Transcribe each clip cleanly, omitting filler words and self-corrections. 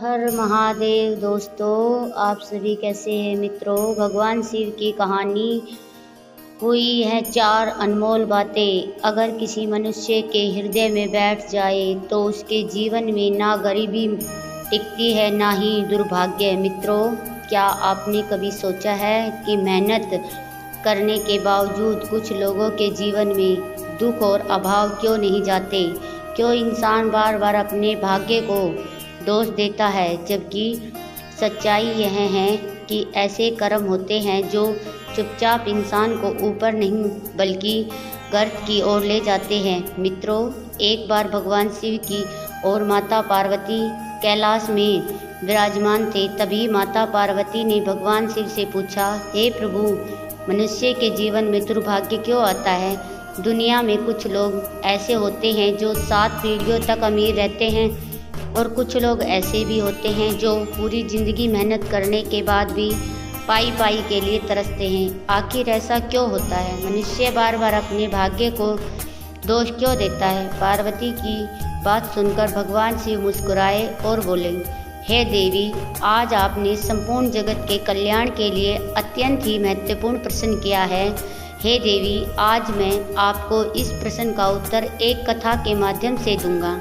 हर महादेव। दोस्तों, आप सभी कैसे हैं मित्रों। भगवान शिव की कहानी हुई है 4 अनमोल बातें अगर किसी मनुष्य के हृदय में बैठ जाए तो उसके जीवन में ना गरीबी टिकती है ना ही दुर्भाग्य। मित्रों, क्या आपने कभी सोचा है कि मेहनत करने के बावजूद कुछ लोगों के जीवन में दुख और अभाव क्यों नहीं जाते? क्यों इंसान बार बार अपने भाग्य को दोष देता है, जबकि सच्चाई यह है कि ऐसे कर्म होते हैं जो चुपचाप इंसान को ऊपर नहीं बल्कि गर्त की ओर ले जाते हैं। मित्रों, एक बार भगवान शिव की और माता पार्वती कैलाश में विराजमान थे। तभी माता पार्वती ने भगवान शिव से पूछा, हे प्रभु, मनुष्य के जीवन में दुर्भाग्य क्यों आता है? दुनिया में कुछ लोग ऐसे होते हैं जो 7 पीढ़ियों तक अमीर रहते हैं और कुछ लोग ऐसे भी होते हैं जो पूरी ज़िंदगी मेहनत करने के बाद भी पाई पाई के लिए तरसते हैं। आखिर ऐसा क्यों होता है? मनुष्य बार बार अपने भाग्य को दोष क्यों देता है? पार्वती की बात सुनकर भगवान शिव मुस्कुराए और बोले, हे देवी, आज आपने संपूर्ण जगत के कल्याण के लिए अत्यंत ही महत्वपूर्ण प्रश्न किया है। हे देवी, आज मैं आपको इस प्रश्न का उत्तर एक कथा के माध्यम से दूंगा।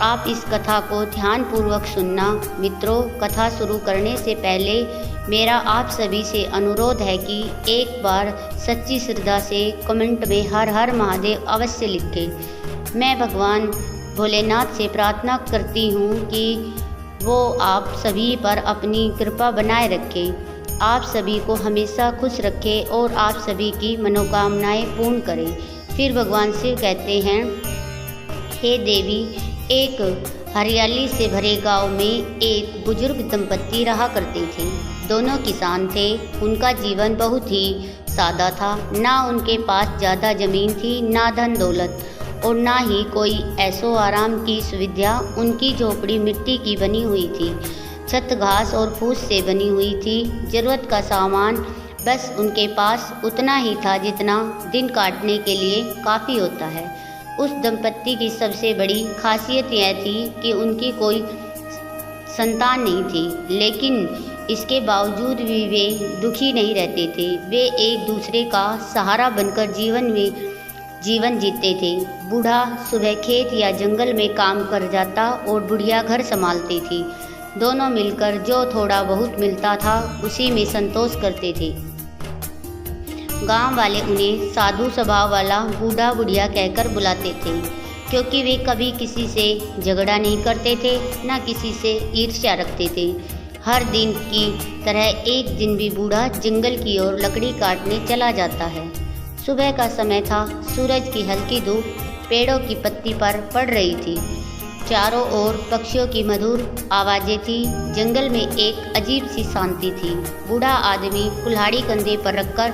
आप इस कथा को ध्यानपूर्वक सुनना। मित्रों, कथा शुरू करने से पहले मेरा आप सभी से अनुरोध है कि एक बार सच्ची श्रद्धा से कमेंट में हर हर महादेव अवश्य लिखें। मैं भगवान भोलेनाथ से प्रार्थना करती हूँ कि वो आप सभी पर अपनी कृपा बनाए रखें, आप सभी को हमेशा खुश रखें और आप सभी की मनोकामनाएं पूर्ण करें। फिर भगवान शिव कहते हैं, हे देवी, एक हरियाली से भरे गांव में एक बुजुर्ग दंपत्ति रहा करते थे। दोनों किसान थे। उनका जीवन बहुत ही सादा था। ना उनके पास ज़्यादा ज़मीन थी, ना धन दौलत और ना ही कोई ऐशो आराम की सुविधा। उनकी झोपड़ी मिट्टी की बनी हुई थी, छत घास और फूस से बनी हुई थी। ज़रूरत का सामान बस उनके पास उतना ही था जितना दिन काटने के लिए काफ़ी होता है। उस दंपत्ति की सबसे बड़ी खासियत यह थी कि उनकी कोई संतान नहीं थी, लेकिन इसके बावजूद भी वे दुखी नहीं रहते थे। वे एक दूसरे का सहारा बनकर जीवन जीते थे। बूढ़ा सुबह खेत या जंगल में काम कर जाता और बुढ़िया घर संभालती थी। दोनों मिलकर जो थोड़ा बहुत मिलता था उसी में संतोष करते थे। गांव वाले उन्हें साधु स्वभाव वाला बूढ़ा बुढ़िया कहकर बुलाते थे, क्योंकि वे कभी किसी से झगड़ा नहीं करते थे, ना किसी से ईर्ष्या रखते थे। हर दिन की तरह एक दिन भी बूढ़ा जंगल की ओर लकड़ी काटने चला जाता है। सुबह का समय था। सूरज की हल्की धूप पेड़ों की पत्ती पर पड़ रही थी। चारों ओर पक्षियों की मधुर आवाज़ें थी। जंगल में एक अजीब सी शांति थी। बूढ़ा आदमी कुल्हाड़ी कंधे पर रखकर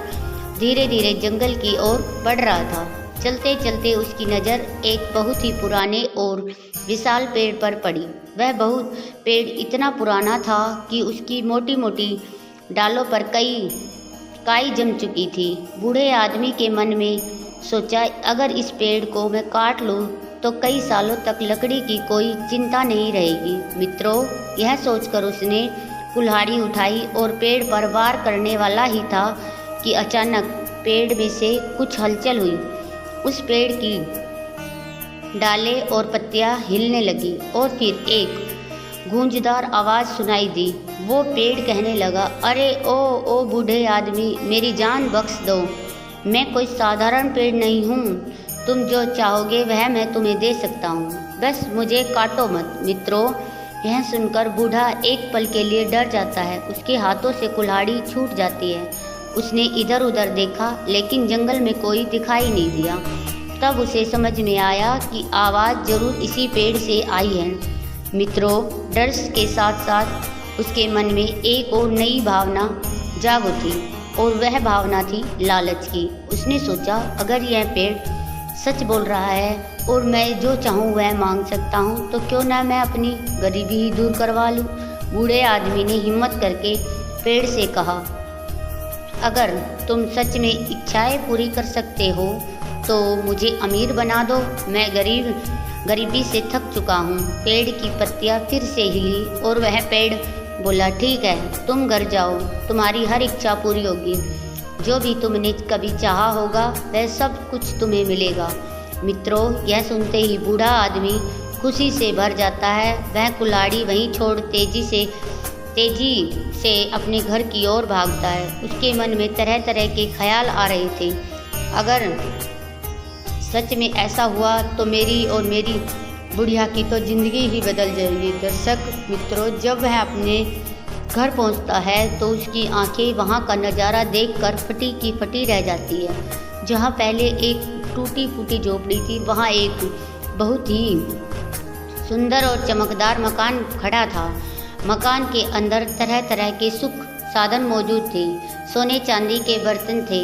धीरे धीरे जंगल की ओर बढ़ रहा था। चलते चलते उसकी नज़र एक बहुत ही पुराने और विशाल पेड़ पर पड़ी। वह पेड़ इतना पुराना था कि उसकी मोटी मोटी डालों पर काई जम चुकी थी। बूढ़े आदमी के मन में सोचा, अगर इस पेड़ को मैं काट लूँ तो कई सालों तक लकड़ी की कोई चिंता नहीं रहेगी। मित्रों, यह सोचकर उसने कुल्हाड़ी उठाई और पेड़ पर वार करने वाला ही था कि अचानक पेड़ में से कुछ हलचल हुई। उस पेड़ की डालें और पत्तियां हिलने लगी और फिर एक गूंजदार आवाज़ सुनाई दी। वो पेड़ कहने लगा, अरे ओ बूढ़े आदमी, मेरी जान बख्श दो। मैं कोई साधारण पेड़ नहीं हूँ। तुम जो चाहोगे वह मैं तुम्हें दे सकता हूँ, बस मुझे काटो मत। मित्रों, यह सुनकर बूढ़ा एक पल के लिए डर जाता है। उसके हाथों से कुल्हाड़ी छूट जाती है। उसने इधर उधर देखा, लेकिन जंगल में कोई दिखाई नहीं दिया। तब उसे समझ में आया कि आवाज़ जरूर इसी पेड़ से आई है। मित्रों, डर के साथ साथ उसके मन में एक और नई भावना जाग उठी और वह भावना थी लालच की। उसने सोचा, अगर यह पेड़ सच बोल रहा है और मैं जो चाहूँ वह मांग सकता हूँ, तो क्यों ना मैं अपनी गरीबी ही दूर करवा लूँ। बूढ़े आदमी ने हिम्मत करके पेड़ से कहा, अगर तुम सच में इच्छाएं पूरी कर सकते हो तो मुझे अमीर बना दो। मैं गरीब गरीबी से थक चुका हूँ। पेड़ की पत्तियाँ फिर से हिली और वह पेड़ बोला, ठीक है, तुम घर जाओ, तुम्हारी हर इच्छा पूरी होगी। जो भी तुमने कभी चाहा होगा वह सब कुछ तुम्हें मिलेगा। मित्रों, यह सुनते ही बूढ़ा आदमी खुशी से भर जाता है। वह कुल्हाड़ी वहीं छोड़ तेजी से अपने घर की ओर भागता है। उसके मन में तरह तरह के ख्याल आ रहे थे। अगर सच में ऐसा हुआ तो मेरी और मेरी बुढ़िया की तो ज़िंदगी ही बदल जाएगी। दर्शक मित्रों, जब वह अपने घर पहुंचता है तो उसकी आंखें वहां का नज़ारा देखकर फटी की फटी रह जाती है। जहां पहले एक टूटी फूटी झोपड़ी थी, वहां एक बहुत ही सुंदर और चमकदार मकान खड़ा था। मकान के अंदर तरह तरह के सुख साधन मौजूद थे। सोने चांदी के बर्तन थे,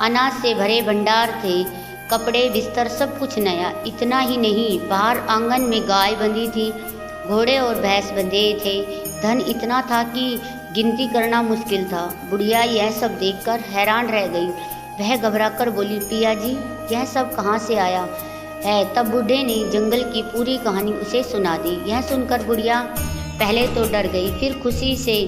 अनाज से भरे भंडार थे, कपड़े बिस्तर सब कुछ नया। इतना ही नहीं, बाहर आंगन में गाय बंधी थी, घोड़े और भैंस बंधे थे। धन इतना था कि गिनती करना मुश्किल था। बुढ़िया यह सब देखकर हैरान रह गई। वह घबराकर बोली, पिया जी, यह सब कहाँ से आया है? तब बूढ़े ने जंगल की पूरी कहानी उसे सुना दी। यह सुनकर बुढ़िया पहले तो डर गई, फिर खुशी से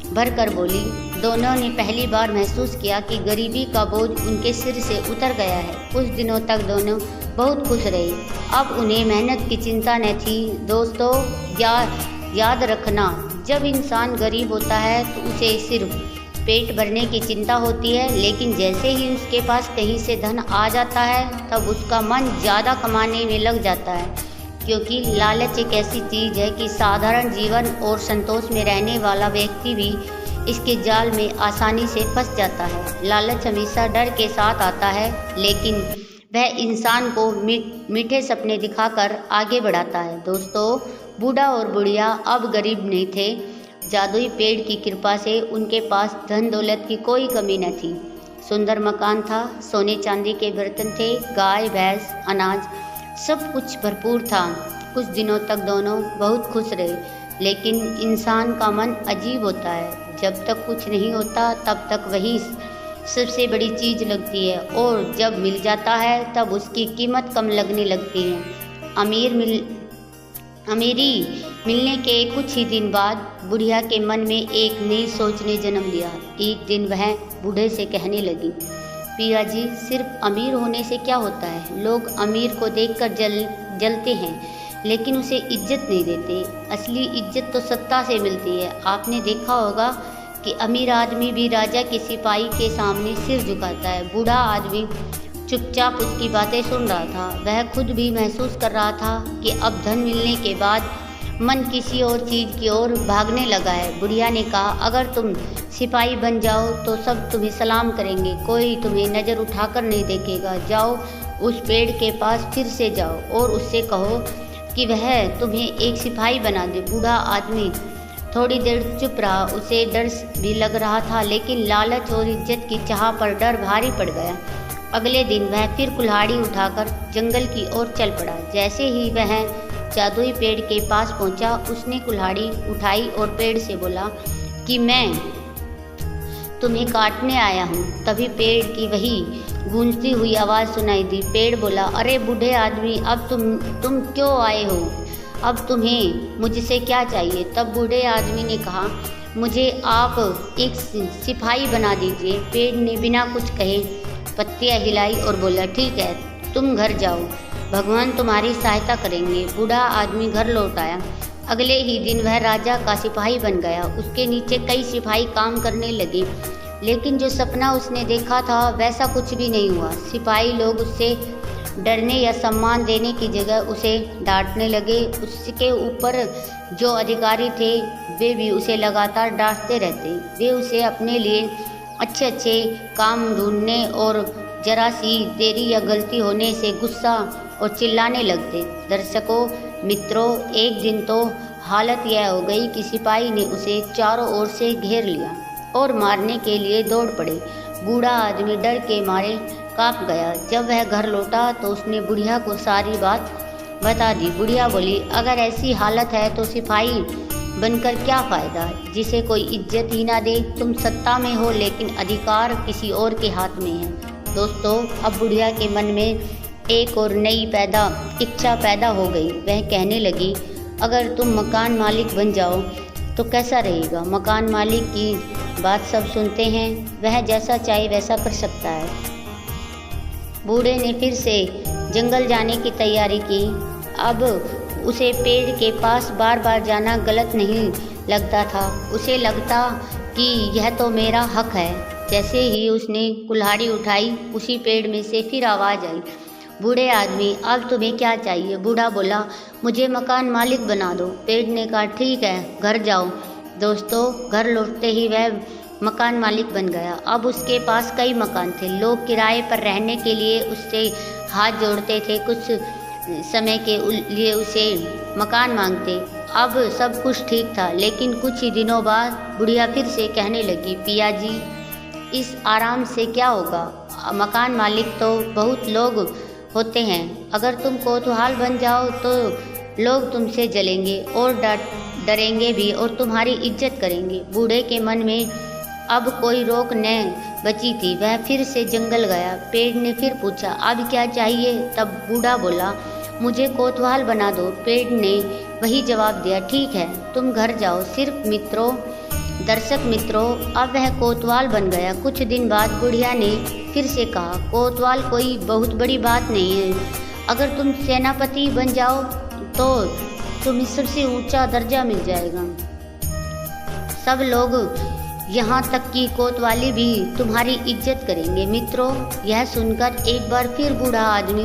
भरकर बोली, दोनों ने पहली बार महसूस किया कि गरीबी का बोझ उनके सिर से उतर गया है। कुछ दिनों तक दोनों बहुत खुश रहे। अब उन्हें मेहनत की चिंता न थी। दोस्तों, याद रखना, जब इंसान गरीब होता है तो उसे सिर्फ पेट भरने की चिंता होती है, लेकिन जैसे ही उसके पास कहीं से धन आ जाता है तब उसका मन ज़्यादा कमाने में लग जाता है। क्योंकि लालच एक ऐसी चीज़ है कि साधारण जीवन और संतोष में रहने वाला व्यक्ति भी इसके जाल में आसानी से फंस जाता है। लालच हमेशा डर के साथ आता है, लेकिन वह इंसान को मीठे सपने दिखाकर आगे बढ़ाता है। दोस्तों, बूढ़ा और बुढ़िया अब गरीब नहीं थे। जादुई पेड़ की कृपा से उनके पास धन दौलत की कोई कमी न थी। सुंदर मकान था, सोने चांदी के बर्तन थे, गाय भैंस अनाज सब कुछ भरपूर था। कुछ दिनों तक दोनों बहुत खुश रहे, लेकिन इंसान का मन अजीब होता है। जब तक कुछ नहीं होता तब तक वही सबसे बड़ी चीज़ लगती है, और जब मिल जाता है तब उसकी कीमत कम लगने लगती है। अमीरी मिलने के कुछ ही दिन बाद बुढ़िया के मन में एक नई सोच ने जन्म लिया। एक दिन वह बूढ़े से कहने लगी, पिया जी, सिर्फ अमीर होने से क्या होता है? लोग अमीर को देखकर जलते हैं, लेकिन उसे इज्जत नहीं देते। असली इज्जत तो सत्ता से मिलती है। आपने देखा होगा कि अमीर आदमी भी राजा के सिपाही के सामने सिर झुकाता है। बूढ़ा आदमी चुपचाप उसकी बातें सुन रहा था। वह खुद भी महसूस कर रहा था कि अब धन मिलने के बाद मन किसी और चीज़ की ओर भागने लगा है। बुढ़िया ने कहा, अगर तुम सिपाही बन जाओ तो सब तुम्हें सलाम करेंगे, कोई तुम्हें नज़र उठाकर नहीं देखेगा। जाओ, उस पेड़ के पास फिर से जाओ और उससे कहो कि वह तुम्हें एक सिपाही बना दे। बूढ़ा आदमी थोड़ी देर चुप रहा। उसे डर भी लग रहा था, लेकिन लालच और इज्जत की चाह पर डर भारी पड़ गया। अगले दिन वह फिर कुल्हाड़ी उठाकर जंगल की ओर चल पड़ा। जैसे ही वह जादुई पेड़ के पास पहुंचा, उसने कुल्हाड़ी उठाई और पेड़ से बोला कि मैं तुम्हें काटने आया हूँ। तभी पेड़ की वही गूंजती हुई आवाज़ सुनाई दी। पेड़ बोला, अरे बूढ़े आदमी, अब तुम क्यों आए हो? अब तुम्हें मुझसे क्या चाहिए? तब बूढ़े आदमी ने कहा, मुझे आप एक सिपाही बना दीजिए। पेड़ ने बिना कुछ कहे पत्तियाँ हिलाई और बोला, ठीक है, तुम घर जाओ, भगवान तुम्हारी सहायता करेंगे। बूढ़ा आदमी घर लौट आया। अगले ही दिन वह राजा का सिपाही बन गया। उसके नीचे कई सिपाही काम करने लगे, लेकिन जो सपना उसने देखा था वैसा कुछ भी नहीं हुआ। सिपाही लोग उससे डरने या सम्मान देने की जगह उसे डांटने लगे। उसके ऊपर जो अधिकारी थे वे भी उसे लगातार डांटते रहते। वे उसे अपने लिए अच्छे अच्छे काम ढूंढने और जरा सी देरी या गलती होने से गुस्सा और चिल्लाने लगते। दर्शकों मित्रों, एक दिन तो हालत यह हो गई कि सिपाही ने उसे चारों ओर से घेर लिया और मारने के लिए दौड़ पड़े। बूढ़ा आदमी डर के मारे कांप गया। जब वह घर लौटा तो उसने बुढ़िया को सारी बात बता दी। बुढ़िया बोली, अगर ऐसी हालत है तो सिपाही बनकर क्या फ़ायदा, जिसे कोई इज्जत ही ना दे। तुम सत्ता में हो, लेकिन अधिकार किसी और के हाथ में है। दोस्तों, अब बुढ़िया के मन में एक और नई इच्छा पैदा हो गई। वह कहने लगी, अगर तुम मकान मालिक बन जाओ तो कैसा रहेगा। मकान मालिक की बात सब सुनते हैं, वह जैसा चाहे वैसा कर सकता है। बूढ़े ने फिर से जंगल जाने की तैयारी की। अब उसे पेड़ के पास बार बार जाना गलत नहीं लगता था। उसे लगता कि यह तो मेरा हक है। जैसे ही उसने कुल्हाड़ी उठाई, उसी पेड़ में से फिर आवाज़ आई, बूढ़े आदमी, अब तुम्हें क्या चाहिए। बूढ़ा बोला, मुझे मकान मालिक बना दो। पेड़ ने कहा, ठीक है, घर जाओ। दोस्तों, घर लौटते ही वह मकान मालिक बन गया। अब उसके पास कई मकान थे। लोग किराए पर रहने के लिए उससे हाथ जोड़ते थे, कुछ समय के लिए उसे मकान मांगते। अब सब कुछ ठीक था, लेकिन कुछ ही दिनों बाद बुढ़िया फिर से कहने लगी, पिया जी, इस आराम से क्या होगा। मकान मालिक तो बहुत लोग होते हैं। अगर तुम कोतवाल बन जाओ तो लोग तुमसे जलेंगे और डरेंगे भी और तुम्हारी इज्जत करेंगे। बूढ़े के मन में अब कोई रोक न बची थी। वह फिर से जंगल गया। पेड़ ने फिर पूछा, अब क्या चाहिए। तब बूढ़ा बोला, मुझे कोतवाल बना दो। पेड़ ने वही जवाब दिया, ठीक है, तुम घर जाओ। सिर्फ दर्शक मित्रों, अब वह कोतवाल बन गया। कुछ दिन बाद बुढ़िया ने फिर से कहा, कोतवाल कोई बहुत बड़ी बात नहीं है। अगर तुम सेनापति बन जाओ तो तुम्हें सबसे ऊंचा दर्जा मिल जाएगा। सब लोग, यहाँ तक कि कोतवाली भी तुम्हारी इज्जत करेंगे। मित्रों, यह सुनकर एक बार फिर बूढ़ा आदमी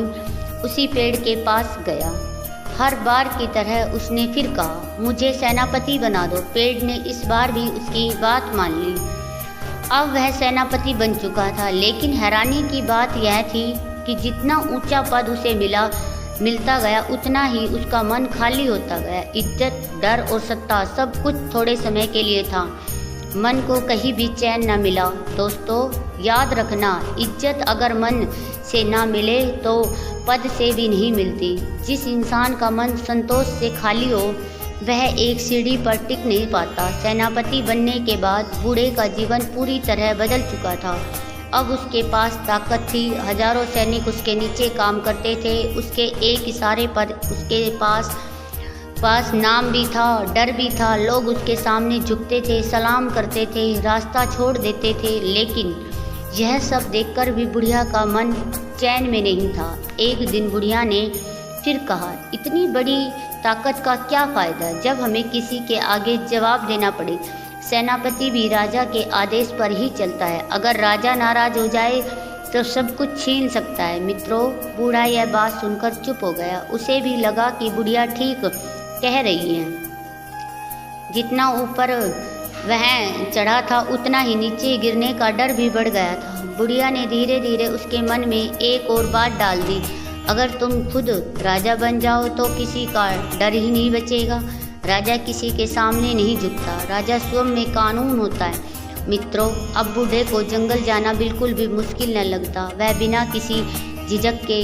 उसी पेड़ के पास गया। हर बार की तरह उसने फिर कहा, मुझे सेनापति बना दो। पेड़ ने इस बार भी उसकी बात मान ली। अब वह सेनापति बन चुका था, लेकिन हैरानी की बात यह थी कि जितना ऊंचा पद उसे मिलता गया, उतना ही उसका मन खाली होता गया। इज्जत, डर और सत्ता सब कुछ थोड़े समय के लिए था। मन को कहीं भी चैन न मिला। दोस्तों, याद रखना, इज्जत अगर मन से ना मिले तो पद से भी नहीं मिलती। जिस इंसान का मन संतोष से खाली हो, वह एक सीढ़ी पर टिक नहीं पाता। सेनापति बनने के बाद बूढ़े का जीवन पूरी तरह बदल चुका था। अब उसके पास ताकत थी, हजारों सैनिक उसके नीचे काम करते थे। उसके एक इशारे पर उसके पास नाम भी था, डर भी था। लोग उसके सामने झुकते थे, सलाम करते थे, रास्ता छोड़ देते थे। लेकिन यह सब देखकर भी बुढ़िया का मन चैन में नहीं था। एक दिन बुढ़िया ने फिर कहा, इतनी बड़ी ताकत का क्या फ़ायदा जब हमें किसी के आगे जवाब देना पड़े। सेनापति भी राजा के आदेश पर ही चलता है। अगर राजा नाराज हो जाए तो सब कुछ छीन सकता है। मित्रों, बूढ़ा यह बात सुनकर चुप हो गया। उसे भी लगा कि बुढ़िया ठीक कह रही है। जितना ऊपर वह चढ़ा था, उतना ही नीचे गिरने का डर भी बढ़ गया था। बुढ़िया ने धीरे धीरे उसके मन में एक और बात डाल दी, अगर तुम खुद राजा बन जाओ तो किसी का डर ही नहीं बचेगा। राजा किसी के सामने नहीं झुकता, राजा स्वयं में कानून होता है। मित्रों, अब बूढ़े को जंगल जाना बिल्कुल भी मुश्किल न लगता। वह बिना किसी झिझक के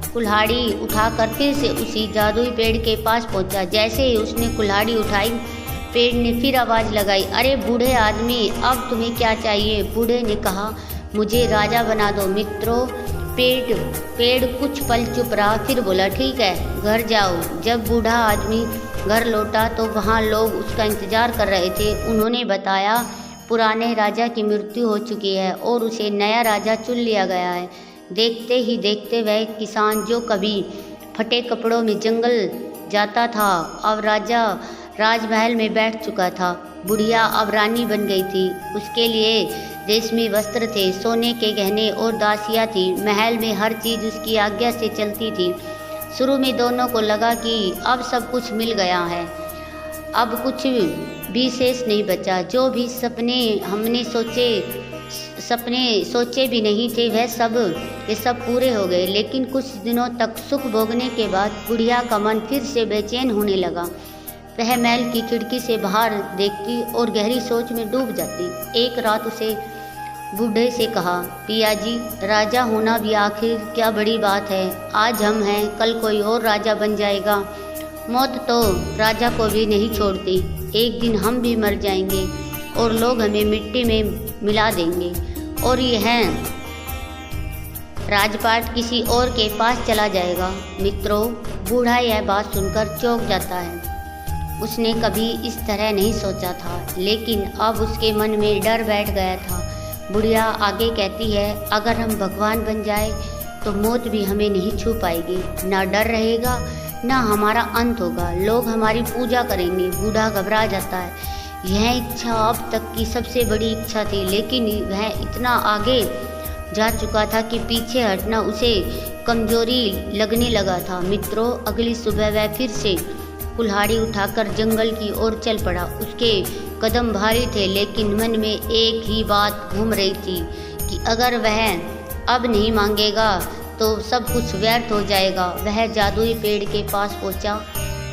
कुल्हाड़ी उठाकर फिर से उसी जादुई पेड़ के पास पहुंचा। जैसे ही उसने कुल्हाड़ी उठाई, पेड़ ने फिर आवाज़ लगाई, अरे बूढ़े आदमी, अब तुम्हें क्या चाहिए। बूढ़े ने कहा, मुझे राजा बना दो। मित्रों, पेड़ कुछ पल चुप रहा, फिर बोला, ठीक है, घर जाओ। जब बूढ़ा आदमी घर लौटा तो वहाँ लोग उसका इंतजार कर रहे थे। उन्होंने बताया, पुराने राजा की मृत्यु हो चुकी है और उसे नया राजा चुन लिया गया है। देखते ही देखते वह किसान जो कभी फटे कपड़ों में जंगल जाता था, अब राजमहल में बैठ चुका था। बुढ़िया अब रानी बन गई थी। उसके लिए रेशमी वस्त्र थे, सोने के गहने और दासियाँ थी। महल में हर चीज़ उसकी आज्ञा से चलती थी। शुरू में दोनों को लगा कि अब सब कुछ मिल गया है, अब कुछ भी शेष नहीं बचा। जो भी सपने सोचे भी नहीं थे, वह सब पूरे हो गए। लेकिन कुछ दिनों तक सुख भोगने के बाद बुढ़िया का मन फिर से बेचैन होने लगा। वह महल की खिड़की से बाहर देखती और गहरी सोच में डूब जाती। एक रात उसे बूढ़े से कहा, पिया जी, राजा होना भी आखिर क्या बड़ी बात है। आज हम हैं, कल कोई और राजा बन जाएगा। मौत तो राजा को भी नहीं छोड़ती। एक दिन हम भी मर जाएंगे और लोग हमें मिट्टी में मिला देंगे और यह राजपाट किसी और के पास चला जाएगा। मित्रों, बूढ़ा यह बात सुनकर चौंक जाता है। उसने कभी इस तरह नहीं सोचा था, लेकिन अब उसके मन में डर बैठ गया था। बुढ़िया आगे कहती है, अगर हम भगवान बन जाए तो मौत भी हमें नहीं छू पाएगी। ना डर रहेगा, ना हमारा अंत होगा। लोग हमारी पूजा करेंगे। बूढ़ा घबरा जाता है। यह इच्छा अब तक की सबसे बड़ी इच्छा थी, लेकिन वह इतना आगे जा चुका था कि पीछे हटना उसे कमजोरी लगने लगा था। मित्रों, अगली सुबह वह फिर से कुल्हाड़ी उठाकर जंगल की ओर चल पड़ा। उसके कदम भारी थे, लेकिन मन में एक ही बात घूम रही थी कि अगर वह अब नहीं मांगेगा तो सब कुछ व्यर्थ हो जाएगा। वह जादुई पेड़ के पास पहुंचा।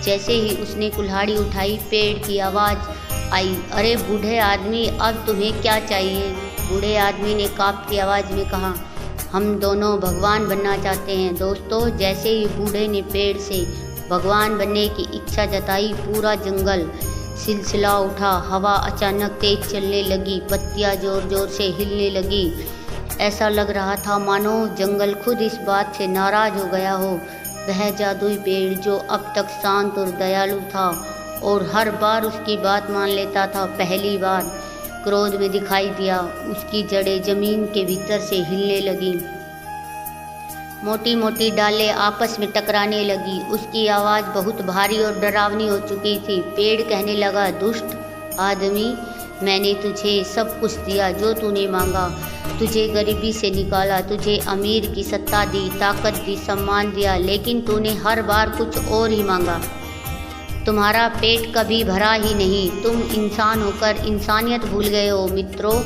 जैसे ही उसने कुल्हाड़ी उठाई, पेड़ की आवाज़ आई, अरे बूढ़े आदमी, अब तुम्हें क्या चाहिए? बूढ़े आदमी ने कांपती आवाज़ में कहा, हम दोनों भगवान बनना चाहते हैं। दोस्तों, जैसे ही बूढ़े ने पेड़ से भगवान बनने की इच्छा जताई, पूरा जंगल सिलसिला उठा। हवा अचानक तेज चलने लगी, पत्तियां जोर जोर से हिलने लगी। ऐसा लग रहा था मानो जंगल खुद इस बात से नाराज हो गया हो। वह जादुई पेड़ जो अब तक शांत और दयालु था और हर बार उसकी बात मान लेता था, पहली बार क्रोध में दिखाई दिया। उसकी जड़ें जमीन के भीतर से हिलने लगी। मोटी मोटी डालें आपस में टकराने लगी। उसकी आवाज़ बहुत भारी और डरावनी हो चुकी थी। पेड़ कहने लगा, दुष्ट आदमी, मैंने तुझे सब कुछ दिया जो तूने मांगा। तुझे गरीबी से निकाला, तुझे अमीर की सत्ता दी, ताकत दी, सम्मान दिया, लेकिन तूने हर बार कुछ और ही मांगा। तुम्हारा पेट कभी भरा ही नहीं। तुम इंसान होकर इंसानियत भूल गए हो। मित्रों,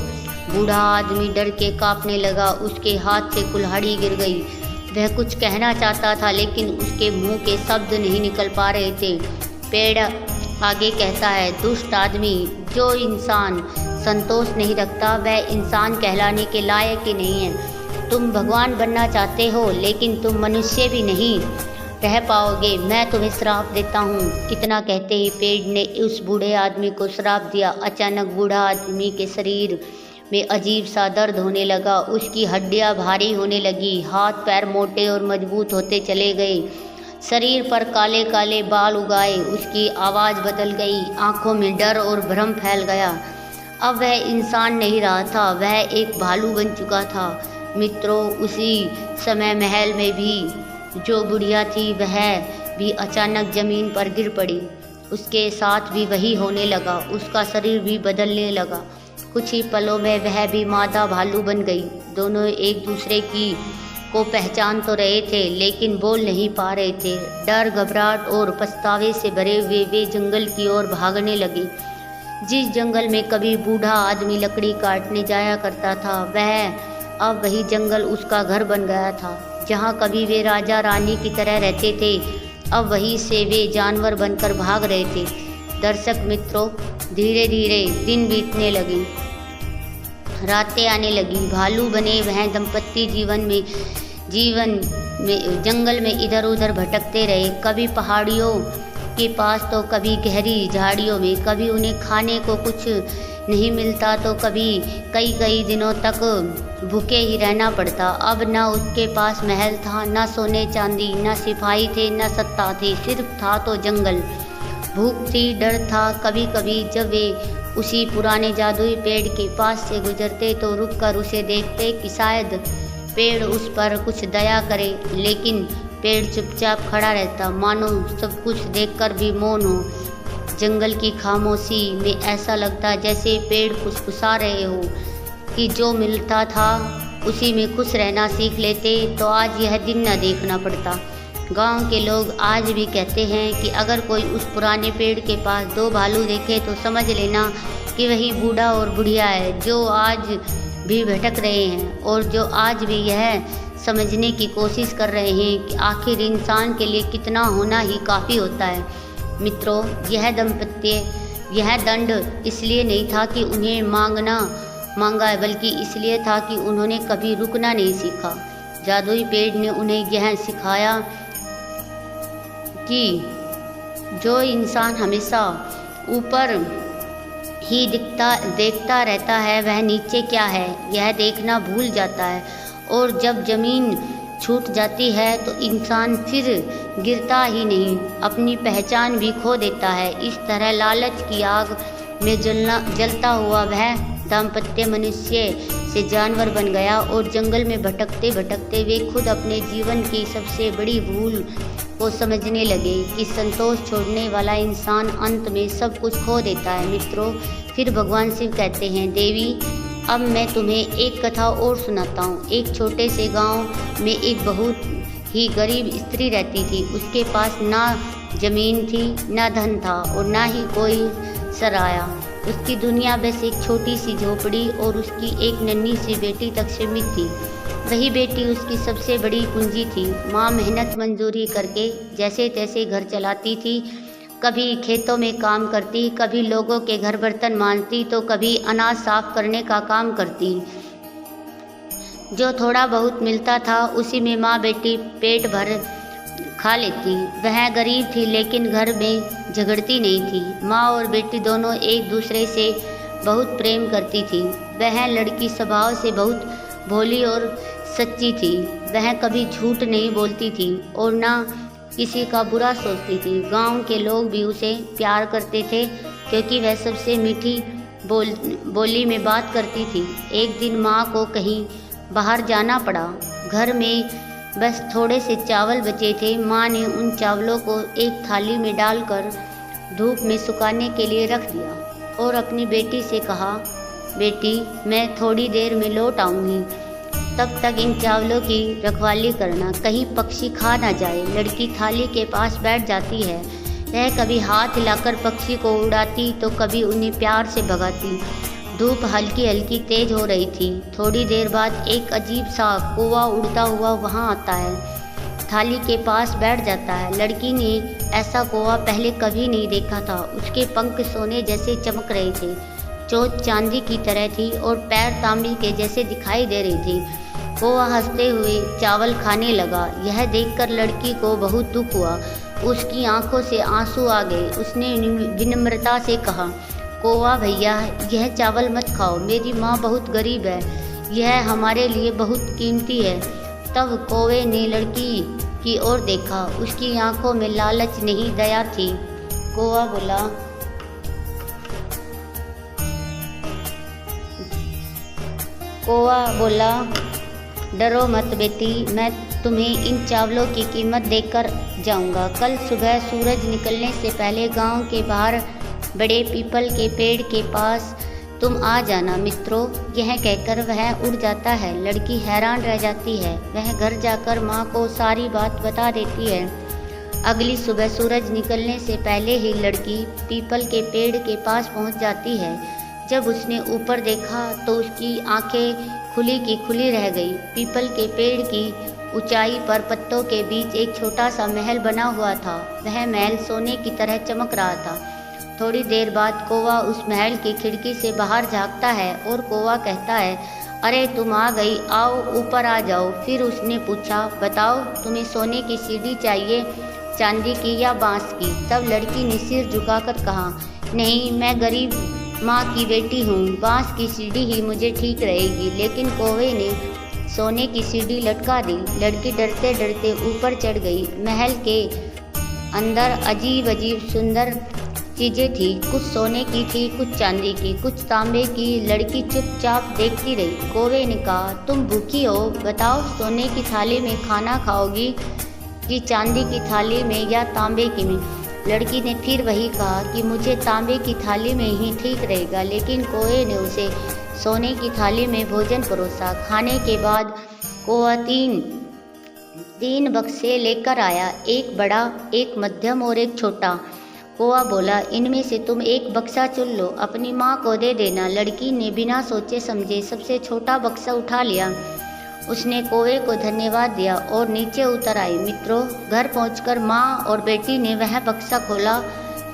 बूढ़ा आदमी डर के कांपने लगा। उसके हाथ से कुल्हाड़ी गिर गई। वह कुछ कहना चाहता था, लेकिन उसके मुंह के शब्द नहीं निकल पा रहे थे। पेड़ आगे कहता है, दुष्ट आदमी, जो इंसान संतोष नहीं रखता वह इंसान कहलाने के लायक ही नहीं है। तुम भगवान बनना चाहते हो, लेकिन तुम मनुष्य भी नहीं रह पाओगे। मैं तुम्हें श्राप देता हूँ। इतना कहते ही पेड़ ने उस बूढ़े आदमी को श्राप दिया। अचानक बूढ़ा आदमी के शरीर में अजीब सा दर्द होने लगा। उसकी हड्डियां भारी होने लगी, हाथ पैर मोटे और मजबूत होते चले गए। शरीर पर काले काले बाल उगाए। उसकी आवाज़ बदल गई, आंखों में डर और भ्रम फैल गया। अब वह इंसान नहीं रहा था, वह एक भालू बन चुका था। मित्रों, उसी समय महल में भी जो बुढ़िया थी वह भी अचानक ज़मीन पर गिर पड़ी। उसके साथ भी वही होने लगा। उसका शरीर भी बदलने लगा। कुछ ही पलों में वह भी मादा भालू बन गई। दोनों एक दूसरे को पहचान तो रहे थे, लेकिन बोल नहीं पा रहे थे। डर, घबराहट और पछतावे से भरे हुए वे जंगल की ओर भागने लगे। जिस जंगल में कभी बूढ़ा आदमी लकड़ी काटने जाया करता था, वह अब वही जंगल उसका घर बन गया था। जहाँ कभी वे राजा रानी की तरह रहते थे, अब वहीं से वे जानवर बनकर भाग रहे थे। दर्शक मित्रों, धीरे धीरे दिन बीतने लगे, रातें आने लगी। भालू बने वह दंपत्ति जीवन में जंगल में इधर उधर भटकते रहे। कभी पहाड़ियों के पास तो कभी गहरी झाड़ियों में। कभी उन्हें खाने को कुछ नहीं मिलता तो कभी कई दिनों तक भूखे ही रहना पड़ता। अब ना उसके पास महल था, ना सोने चांदी, ना सिपाही थे, ना सत्ता थी, सिर्फ था तो जंगल। भूख थी, डर था। कभी कभी जब वे उसी पुराने जादुई पेड़ के पास से गुजरते तो रुककर उसे देखते कि शायद पेड़ उस पर कुछ दया करे, लेकिन पेड़ चुपचाप खड़ा रहता, मानो सब कुछ देखकर भी मौन हो। जंगल की खामोशी में ऐसा लगता जैसे पेड़ फुसफुसा रहे हो कि जो मिलता था उसी में खुश रहना सीख लेते तो आज यह दिन न देखना पड़ता। गांव के लोग आज भी कहते हैं कि अगर कोई उस पुराने पेड़ के पास दो भालू देखे तो समझ लेना कि वही बूढ़ा और बुढ़िया है, जो आज भी भटक रहे हैं और जो आज भी यह समझने की कोशिश कर रहे हैं कि आखिर इंसान के लिए कितना होना ही काफ़ी होता है। मित्रों, यह दंड इसलिए नहीं था कि उन्हें मांगा, बल्कि इसलिए था कि उन्होंने कभी रुकना नहीं सीखा। जादुई पेड़ ने उन्हें यह सिखाया कि जो इंसान हमेशा ऊपर ही देखता रहता है, वह नीचे क्या है यह देखना भूल जाता है और जब ज़मीन छूट जाती है तो इंसान फिर गिरता ही नहीं, अपनी पहचान भी खो देता है। इस तरह लालच की आग में जलता हुआ वह दाम्पत्य मनुष्य से जानवर बन गया और जंगल में भटकते भटकते वे खुद अपने जीवन की सबसे बड़ी भूल को समझने लगे कि संतोष छोड़ने वाला इंसान अंत में सब कुछ खो देता है। मित्रों, फिर भगवान शिव कहते हैं, देवी अब मैं तुम्हें एक कथा और सुनाता हूँ। एक छोटे से गांव में एक बहुत ही गरीब स्त्री रहती थी। उसके पास ना जमीन थी, ना धन था और ना ही कोई सराया। उसकी दुनिया बस एक छोटी सी झोपड़ी और उसकी एक नन्ही सी बेटी तक सीमित थी। वही बेटी उसकी सबसे बड़ी पूंजी थी। माँ मेहनत मजदूरी करके जैसे तैसे घर चलाती थी। कभी खेतों में काम करती, कभी लोगों के घर बर्तन मांजती, तो कभी अनाज साफ करने का काम करती। जो थोड़ा बहुत मिलता था उसी में माँ बेटी पेट भर खा लेती। वह गरीब थी लेकिन घर में झगड़ती नहीं थी। माँ और बेटी दोनों एक दूसरे से बहुत प्रेम करती थी। वह लड़की स्वभाव से बहुत भोली और सच्ची थी। वह कभी झूठ नहीं बोलती थी और ना किसी का बुरा सोचती थी। गांव के लोग भी उसे प्यार करते थे क्योंकि वह सबसे मीठी बोली में बात करती थी। एक दिन माँ को कहीं बाहर जाना पड़ा। घर में बस थोड़े से चावल बचे थे। माँ ने उन चावलों को एक थाली में डालकर धूप में सुखाने के लिए रख दिया और अपनी बेटी से कहा, बेटी मैं थोड़ी देर में लौट आऊँगी, तब तक इन चावलों की रखवाली करना, कहीं पक्षी खा ना जाए। लड़की थाली के पास बैठ जाती है। वह कभी हाथ हिलाकर पक्षी को उड़ाती तो कभी उन्हें प्यार से भगाती। धूप हल्की हल्की तेज हो रही थी। थोड़ी देर बाद एक अजीब सा कौवा उड़ता हुआ वहाँ आता है, थाली के पास बैठ जाता है। लड़की ने ऐसा कौवा पहले कभी नहीं देखा था। उसके पंख सोने जैसे चमक रहे थे, चोंच चांदी की तरह थी और पैर तांबे के जैसे दिखाई दे रही थी। कौवा हंसते हुए चावल खाने लगा। यह देखकर लड़की को बहुत दुख हुआ। उसकी आंखों से आंसू आ गए। उसने विनम्रता से कहा, कौवा भैया यह चावल मत खाओ, मेरी माँ बहुत गरीब है, यह हमारे लिए बहुत कीमती है। तब कौवे ने लड़की की ओर देखा। उसकी आंखों में लालच नहीं दया थी। कौवा बोला, डरो मत बेटी, मैं तुम्हें इन चावलों की कीमत देकर जाऊंगा। कल सुबह सूरज निकलने से पहले गांव के बाहर बड़े पीपल के पेड़ के पास तुम आ जाना। मित्रों, यह कहकर वह उड़ जाता है। लड़की हैरान रह जाती है। वह घर जाकर माँ को सारी बात बता देती है। अगली सुबह सूरज निकलने से पहले ही लड़की पीपल के पेड़ के पास पहुँच जाती है। जब उसने ऊपर देखा तो उसकी आंखें खुली की खुली रह गई। पीपल के पेड़ की ऊंचाई पर पत्तों के बीच एक छोटा सा महल बना हुआ था। वह महल सोने की तरह चमक रहा था। थोड़ी देर बाद कौवा उस महल की खिड़की से बाहर झांकता है और कौवा कहता है, अरे तुम आ गई, आओ ऊपर आ जाओ। फिर उसने पूछा, बताओ तुम्हें सोने की सीढ़ी चाहिए, चांदी की या बांस की? तब लड़की ने सिर झुकाकर कहा, नहीं, मैं गरीब माँ की बेटी हूँ, बांस की सीढ़ी ही मुझे ठीक रहेगी। लेकिन कौवे ने सोने की सीढ़ी लटका दी। लड़की डरते डरते ऊपर चढ़ गई। महल के अंदर अजीब अजीब सुंदर चीज़ें थी। कुछ सोने की थी, कुछ चांदी की, कुछ तांबे की। लड़की चुपचाप देखती रही। कौवे ने कहा, तुम भूखी हो, बताओ सोने की थाली में खाना खाओगी कि चांदी की थाली में या तांबे की में? लड़की ने फिर वही कहा कि मुझे तांबे की थाली में ही ठीक रहेगा। लेकिन कौवे ने उसे सोने की थाली में भोजन परोसा। खाने के बाद कौवा तीन बक्से लेकर आया, एक बड़ा, एक मध्यम और एक छोटा। कौवा बोला, इनमें से तुम एक बक्सा चुन लो, अपनी माँ को दे देना। लड़की ने बिना सोचे समझे सबसे छोटा बक्सा उठा लिया। उसने कौवे को धन्यवाद दिया और नीचे उतर आई। मित्रों, घर पहुंचकर माँ और बेटी ने वह बक्सा खोला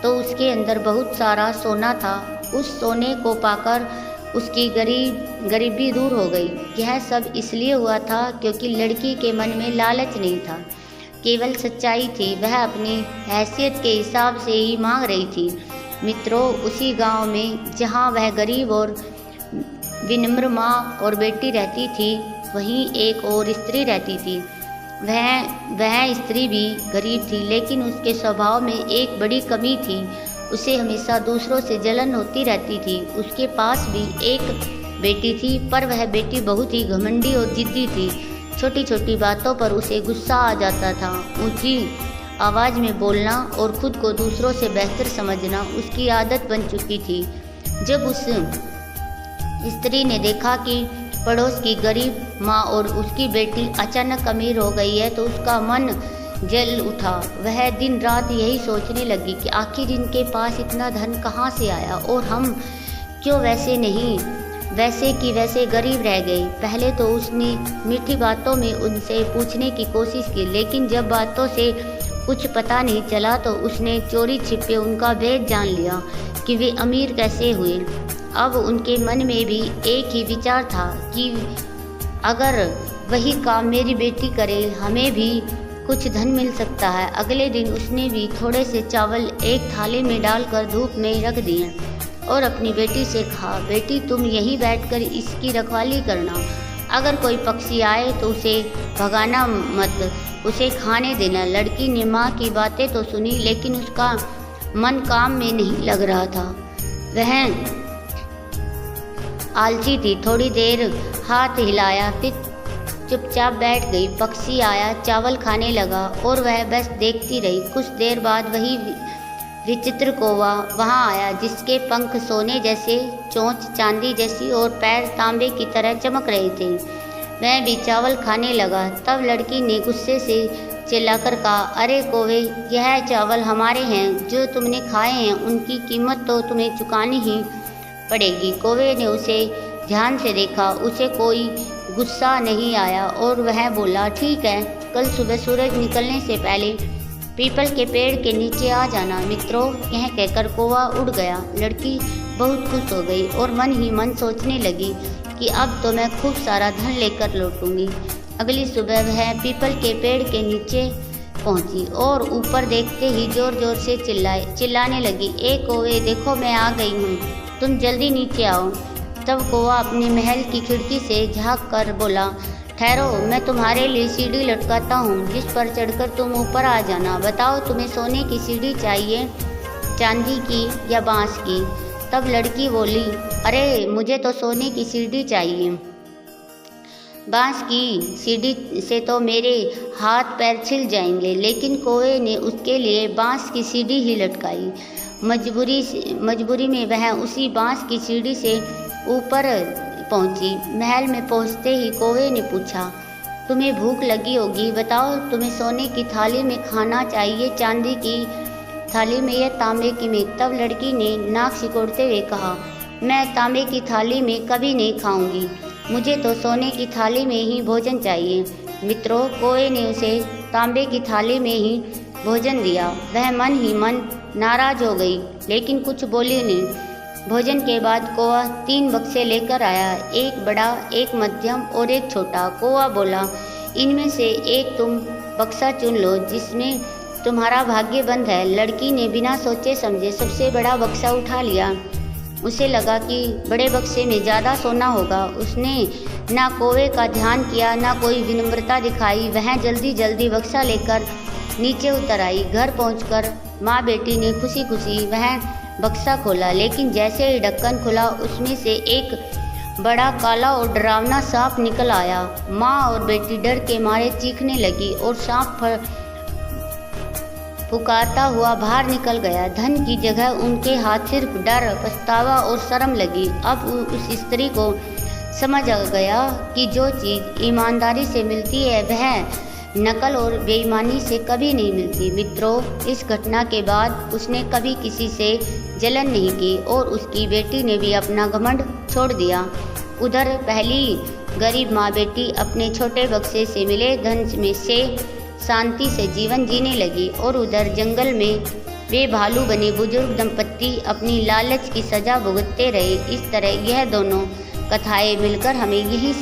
तो उसके अंदर बहुत सारा सोना था। उस सोने को पाकर उसकी गरीबी दूर हो गई। यह सब इसलिए हुआ था क्योंकि लड़की के मन में लालच नहीं था, केवल सच्चाई थी। वह अपनी हैसियत के हिसाब से ही मांग रही थी। मित्रों, उसी गांव में जहां वह गरीब और विनम्र माँ और बेटी रहती थी, वहीं एक और स्त्री रहती थी। वह स्त्री भी गरीब थी, लेकिन उसके स्वभाव में एक बड़ी कमी थी। उसे हमेशा दूसरों से जलन होती रहती थी। उसके पास भी एक बेटी थी, पर वह बेटी बहुत ही घमंडी और जिद्दी थी। छोटी छोटी बातों पर उसे गुस्सा आ जाता था। ऊंची आवाज़ में बोलना और खुद को दूसरों से बेहतर समझना उसकी आदत बन चुकी थी। जब उस स्त्री ने देखा कि पड़ोस की गरीब माँ और उसकी बेटी अचानक अमीर हो गई है, तो उसका मन जल उठा। वह दिन रात यही सोचने लगी कि आखिर इनके पास इतना धन कहाँ से आया और हम क्यों वैसे की वैसे गरीब रह गए। पहले तो उसने मीठी बातों में उनसे पूछने की कोशिश की, लेकिन जब बातों से कुछ पता नहीं चला तो उसने चोरी छिपे उनका भेद जान लिया कि वे अमीर कैसे हुए। अब उनके मन में भी एक ही विचार था कि अगर वही काम मेरी बेटी करे, हमें भी कुछ धन मिल सकता है। अगले दिन उसने भी थोड़े से चावल एक थाली में डालकर धूप में रख दिए और अपनी बेटी से कहा, बेटी तुम यहीं बैठकर इसकी रखवाली करना। अगर कोई पक्षी आए तो उसे भगाना मत, उसे खाने देना। लड़की ने माँ की बातें तो सुनी, लेकिन उसका मन काम में नहीं लग रहा था। वह आलसी थी। थोड़ी देर हाथ हिलाया, फिर चुपचाप बैठ गई। पक्षी आया, चावल खाने लगा और वह बस देखती रही। कुछ देर बाद वही विचित्र कौवा वहाँ आया, जिसके पंख सोने जैसे, चोंच चांदी जैसी और पैर तांबे की तरह चमक रहे थे। वह भी चावल खाने लगा। तब लड़की ने गुस्से से चिल्लाकर कहा, अरे कौवे, यह चावल हमारे हैं। जो तुमने खाए हैं उनकी कीमत तो तुम्हें चुकानी ही पड़ेगी। कौवे ने उसे ध्यान से देखा। उसे कोई गुस्सा नहीं आया और वह बोला, ठीक है, कल सुबह सूरज निकलने से पहले पीपल के पेड़ के नीचे आ जाना मित्रों। यह कहकर कौवा उड़ गया। लड़की बहुत खुश हो गई और मन ही मन सोचने लगी कि अब तो मैं खूब सारा धन लेकर लौटूंगी। अगली सुबह वह पीपल के पेड़ के नीचे पहुंची और ऊपर देखते ही जोर जोर से चिल्लाने लगी, ए कौवे, देखो मैं आ गई हूँ, तुम जल्दी नीचे आओ। तब कौवा अपने महल की खिड़की से झाँक कर बोला, ठहरो, मैं तुम्हारे लिए सीढ़ी लटकाता हूँ, जिस पर चढ़कर तुम ऊपर आ जाना। बताओ, तुम्हें सोने की सीढ़ी चाहिए, चांदी की या बांस की? तब लड़की बोली, अरे मुझे तो सोने की सीढ़ी चाहिए। बांस की सीढ़ी से तो मेरे हाथ पैर छिल जाएंगे। लेकिन कौवे ने उसके लिए बांस की सीढ़ी ही लटकाई। मजबूरी में वह उसी बांस की सीढ़ी से ऊपर पहुंची। महल में पहुंचते ही कौवे ने पूछा, तुम्हें भूख लगी होगी, बताओ तुम्हें सोने की थाली में खाना चाहिए, चांदी की थाली में या तांबे की में? तब लड़की ने नाक सिकोड़ते हुए कहा, मैं तांबे की थाली में कभी नहीं खाऊंगी, मुझे तो सोने की थाली में ही भोजन चाहिए। मित्रों, कौवे ने उसे तांबे की थाली में ही भोजन दिया। वह मन ही मन नाराज हो गई, लेकिन कुछ बोली नहीं। भोजन के बाद कौवा 3 बक्से लेकर आया, एक बड़ा, एक मध्यम और एक छोटा। कौवा बोला, इनमें से एक तुम बक्सा चुन लो जिसमें तुम्हारा भाग्य बंद है। लड़की ने बिना सोचे समझे सबसे बड़ा बक्सा उठा लिया। उसे लगा कि बड़े बक्से में ज़्यादा सोना होगा। उसने ना कौवे का ध्यान किया, ना कोई विनम्रता दिखाई। वह जल्दी जल्दी बक्सा लेकर नीचे उतर आई। घर पहुंचकर माँ बेटी ने खुशी खुशी वह बक्सा खोला, लेकिन जैसे ही ढक्कन खुला उसमें से एक बड़ा काला और डरावना सांप निकल आया। माँ और बेटी डर के मारे चीखने लगी और सांप पुकारता हुआ बाहर निकल गया। धन की जगह उनके हाथ सिर्फ डर, पछतावा और शर्म लगी। अब उस स्त्री को समझ आ गया कि जो चीज़ ईमानदारी से मिलती है वह नकल और बेईमानी से कभी नहीं मिलती। मित्रों, इस घटना के बाद उसने कभी किसी से जलन नहीं की और उसकी बेटी ने भी अपना घमंड छोड़ दिया। उधर पहली गरीब माँ बेटी अपने छोटे बक्से से मिले धन में से शांति से जीवन जीने लगी और उधर जंगल में वे भालू बने बुजुर्ग दंपत्ति अपनी लालच की सजा भुगतते रहे। इस तरह यह दोनों कथाएं मिलकर हमें यही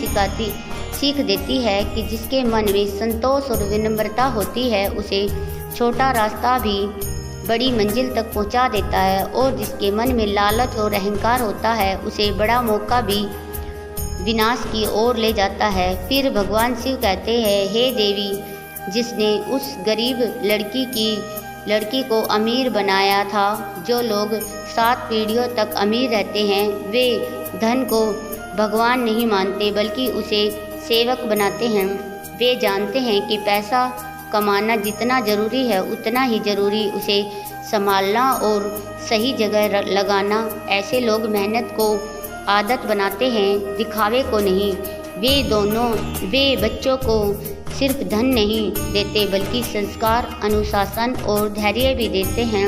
सीख देती है कि जिसके मन में संतोष और विनम्रता होती है उसे छोटा रास्ता भी बड़ी मंजिल तक पहुंचा देता है, और जिसके मन में लालच और अहंकार होता है उसे बड़ा मौका भी विनाश की ओर ले जाता है। फिर भगवान शिव कहते हैं, हे देवी, जिसने उस गरीब लड़की को अमीर बनाया था। जो लोग 7 पीढ़ियों तक अमीर रहते हैं, वे धन को भगवान नहीं मानते बल्कि उसे सेवक बनाते हैं। वे जानते हैं कि पैसा कमाना जितना ज़रूरी है उतना ही ज़रूरी उसे संभालना और सही जगह लगाना। ऐसे लोग मेहनत को आदत बनाते हैं, दिखावे को नहीं। वे बच्चों को सिर्फ धन नहीं देते बल्कि संस्कार, अनुशासन और धैर्य भी देते हैं।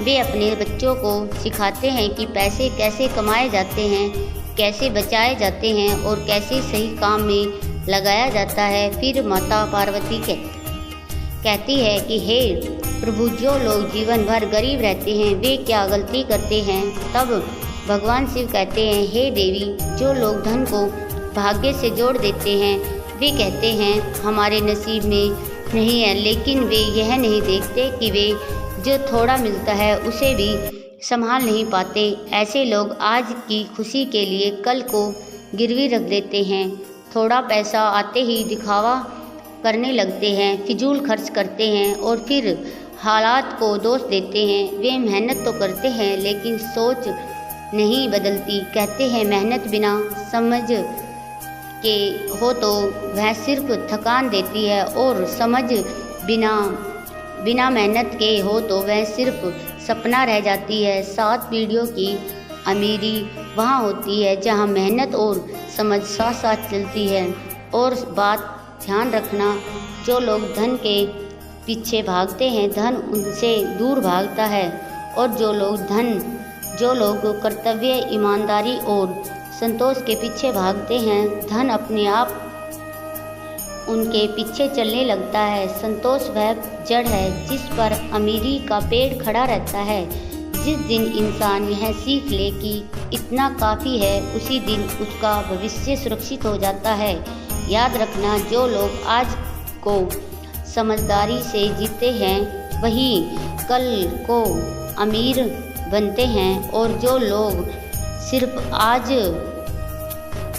वे अपने बच्चों को सिखाते हैं कि पैसे कैसे कमाए जाते हैं, कैसे बचाए जाते हैं और कैसे सही काम में लगाया जाता है। फिर माता पार्वती कहती है कि हे प्रभु, जो लोग जीवन भर गरीब रहते हैं वे क्या गलती करते हैं। तब भगवान शिव कहते हैं, हे देवी, जो लोग धन को भाग्य से जोड़ देते हैं, वे कहते हैं हमारे नसीब में नहीं है, लेकिन वे यह नहीं देखते कि वे जो थोड़ा मिलता है उसे भी संभाल नहीं पाते। ऐसे लोग आज की खुशी के लिए कल को गिरवी रख देते हैं। थोड़ा पैसा आते ही दिखावा करने लगते हैं, फिजूल खर्च करते हैं और फिर हालात को दोष देते हैं। वे मेहनत तो करते हैं लेकिन सोच नहीं बदलती। कहते हैं मेहनत बिना समझ के हो तो वह सिर्फ थकान देती है और समझ बिना मेहनत के हो तो वह सिर्फ सपना रह जाती है। 7 पीढ़ियों की अमीरी वहाँ होती है जहाँ मेहनत और समझ साथ साथ चलती है। और बात ध्यान रखना, जो लोग धन के पीछे भागते हैं धन उनसे दूर भागता है, और जो लोग कर्तव्य, ईमानदारी और संतोष के पीछे भागते हैं धन अपने आप उनके पीछे चलने लगता है। संतोष वह जड़ है जिस पर अमीरी का पेड़ खड़ा रहता है। जिस दिन इंसान यह सीख ले कि इतना काफ़ी है, उसी दिन उसका भविष्य सुरक्षित हो जाता है। याद रखना, जो लोग आज को समझदारी से जीते हैं वही कल को अमीर बनते हैं, और जो लोग सिर्फ आज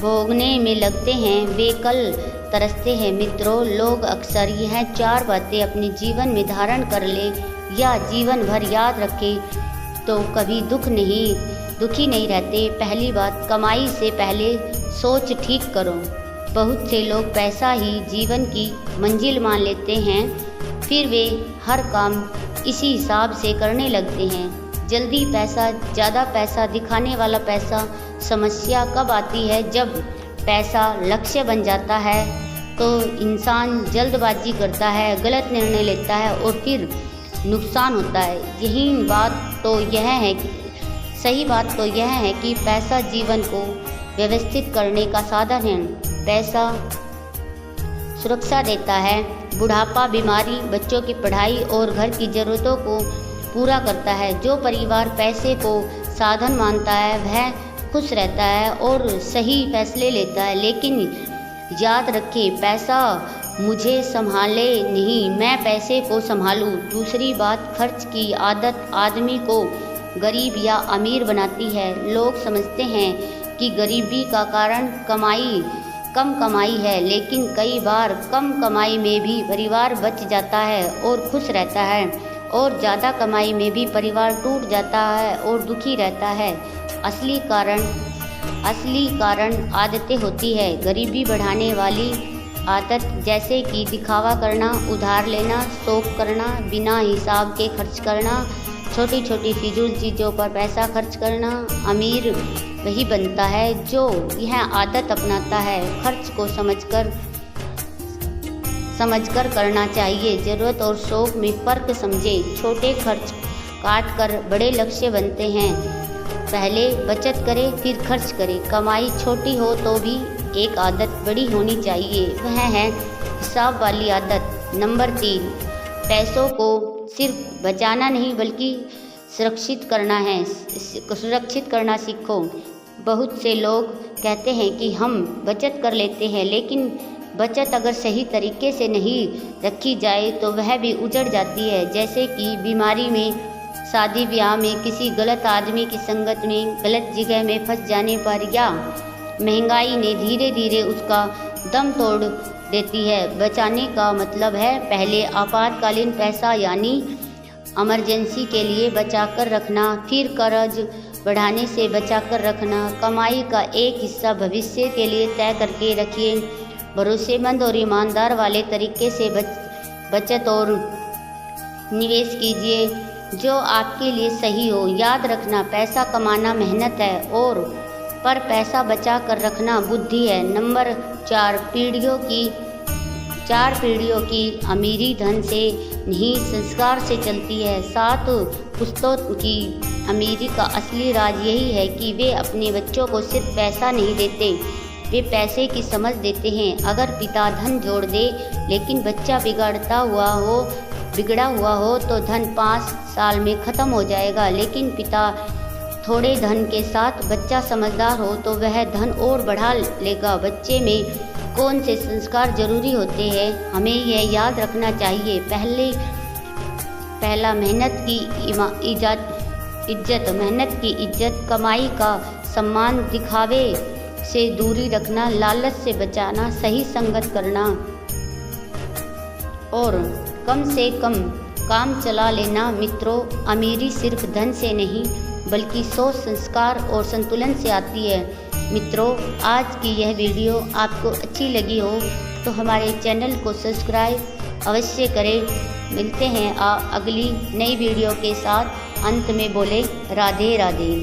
भोगने में लगते हैं वे कल तरसते हैं। मित्रों, लोग अक्सर यह 4 बातें अपने जीवन में धारण कर ले या जीवन भर याद रखे तो कभी दुखी नहीं रहते। पहली बात, कमाई से पहले सोच ठीक करो। बहुत से लोग पैसा ही जीवन की मंजिल मान लेते हैं, फिर वे हर काम इसी हिसाब से करने लगते हैं। जल्दी पैसा, ज़्यादा पैसा, दिखाने वाला पैसा। समस्या कब आती है? जब पैसा लक्ष्य बन जाता है तो इंसान जल्दबाजी करता है, गलत निर्णय लेता है और फिर नुकसान होता है। सही बात तो यह है कि पैसा जीवन को व्यवस्थित करने का साधन है। पैसा सुरक्षा देता है, बुढ़ापा, बीमारी, बच्चों की पढ़ाई और घर की ज़रूरतों को पूरा करता है। जो परिवार पैसे को साधन मानता है वह खुश रहता है और सही फैसले लेता है। लेकिन याद रखें, पैसा मुझे संभाले नहीं, मैं पैसे को संभालूं। दूसरी बात, खर्च की आदत आदमी को गरीब या अमीर बनाती है। लोग समझते हैं कि गरीबी का कारण कम कमाई है, लेकिन कई बार कम कमाई में भी परिवार बच जाता है और खुश रहता है, और ज़्यादा कमाई में भी परिवार टूट जाता है और दुखी रहता है। असली कारण आदतें होती है। गरीबी बढ़ाने वाली आदत जैसे कि दिखावा करना, उधार लेना, शौक करना, बिना हिसाब के खर्च करना, छोटी छोटी फिजूल चीज़ों पर पैसा खर्च करना। अमीर वही बनता है जो यह आदत अपनाता है। खर्च को समझकर करना चाहिए। ज़रूरत और शौक में फ़र्क समझे। छोटे खर्च काट कर बड़े लक्ष्य बनते हैं। पहले बचत करें फिर खर्च करें। कमाई छोटी हो तो भी एक आदत बड़ी होनी चाहिए, वह है हिसाब वाली आदत। नंबर 3, पैसों को सिर्फ बचाना नहीं बल्कि सुरक्षित करना सीखो। बहुत से लोग कहते हैं कि हम बचत कर लेते हैं, लेकिन बचत अगर सही तरीके से नहीं रखी जाए तो वह भी उजड़ जाती है। जैसे कि बीमारी में, शादी ब्याह में, किसी गलत आदमी की संगत में, गलत जगह में फंस जाने पर, या महंगाई ने धीरे धीरे उसका दम तोड़ देती है। बचाने का मतलब है पहले आपातकालीन पैसा यानी इमरजेंसी के लिए बचा कर रखना, फिर कर्ज बढ़ाने से बचा कर रखना, कमाई का एक हिस्सा भविष्य के लिए तय करके रखिए, भरोसेमंद और ईमानदार वाले तरीके से बचत और निवेश कीजिए जो आपके लिए सही हो। याद रखना, पैसा कमाना मेहनत है और पर पैसा बचा कर रखना बुद्धि है। नंबर 4, चार पीढ़ियों की अमीरी धन से नहीं संस्कार से चलती है। 7 पुश्तों की अमीरी का असली राज यही है कि वे अपने बच्चों को सिर्फ पैसा नहीं देते, वे पैसे की समझ देते हैं। अगर पिता धन जोड़ दे लेकिन बच्चा बिगड़ा हुआ हो तो धन 5 साल में ख़त्म हो जाएगा, लेकिन पिता थोड़े धन के साथ बच्चा समझदार हो तो वह धन और बढ़ा लेगा। बच्चे में कौन से संस्कार जरूरी होते हैं, हमें यह याद रखना चाहिए। पहला मेहनत की इज्जत, कमाई का सम्मान, दिखावे से दूरी रखना, लालच से बचाना, सही संगत करना और कम से कम काम चला लेना। मित्रों, अमीरी सिर्फ धन से नहीं बल्कि सोच, संस्कार और संतुलन से आती है। मित्रों, आज की यह वीडियो आपको अच्छी लगी हो तो हमारे चैनल को सब्सक्राइब अवश्य करें। मिलते हैं अगली नई वीडियो के साथ। अंत में बोले राधे राधे।